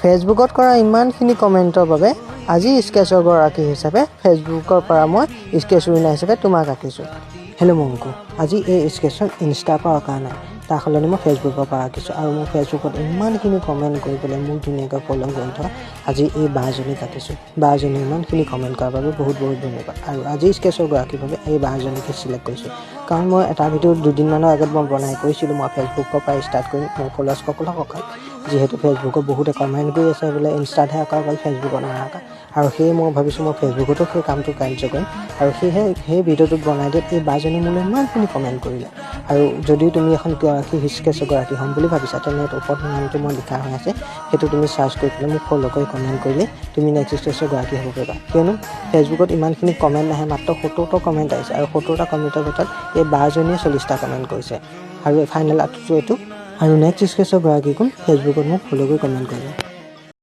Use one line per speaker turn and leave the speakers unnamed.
ফেচবুকত কৰা ইমানখিনি কমেণ্টৰ বাবে আজি স্কেচৰ গৰাকী হিচাপে ফেচবুকৰ পৰা মই স্কেচ উইনাৰ হিচাপে তোমাক আঁকিছোঁ। হেল্ল' মংকু, আজি এই স্কেচখন ইনষ্টাৰ পৰা অঁকা নাই, তাৰ সলনি মই ফেচবুকৰ পৰা আঁকিছোঁ। আৰু মই ফেচবুকত ইমানখিনি কমেণ্ট কৰি পেলাই মোক ধুনীয়াকৈ ফ'ল' কৰি থোৱা আজি এই বাজনীক আঁকিছোঁ। বাজনী ইমানখিনি কমেণ্ট কৰাৰ বাবে বহুত বহুত ধন্যবাদ। আৰু আজি স্কেচৰ গৰাকীৰ বাবে এই বাজনীকে চিলেক্ট কৰিছোঁ, কাৰণ মই এটা ভিডিঅ' দুদিনমানৰ আগত মই বনাই কৰিছিলোঁ। মই ফেচবুকৰ পৰা ষ্টাৰ্ট কৰিম মোৰ ফলোৱাৰ্ছসকলক অকল, যিহেতু ফেচবুকত বহুতে কমেণ্ট কৰি আছে বোলে ইনষ্টাতহে অঁকা অকল ফেচবুকত নাঅঁকা, আৰু সেয়ে মই ভাবিছোঁ মই ফেচবুকতো সেই কামটো কাৰ্য কৰিম। আৰু সেয়েহে সেই ভিডিঅ'টোত বনাই দিয়াত এই বাজনী মোলৈ ইমানখিনি কমেণ্ট কৰিলে। আৰু যদি তুমি এখন স্কেচৰ গৰাকী হ'ম বুলি ভাবিছা, তেনেহ'লে ওপৰত নামটো মই লিখা হৈ আছে, সেইটো তুমি চাৰ্চ কৰি পেলাই মোক ফ'ল' কৰি কমেণ্ট কৰিলে তুমি নেক্সট স্কেচৰ গৰাকী হ'ব পাৰিবা। কিয়নো ফেচবুকত ইমানখিনি কমেণ্ট নাহে, মাত্ৰ 70টা কমেণ্ট আহিছে, আৰু 70টা কমেণ্টৰ ভিতৰত এই বাজনীয়ে 40টা কমেণ্ট কৰিছে। আৰু ফাইনেল আউটটো এইটো। আৰু নেক্সট স্কেচৰ গৰাকী কোন, ফেচবুকত মোক ফ'ল' কৰি কমেণ্ট কৰিবা।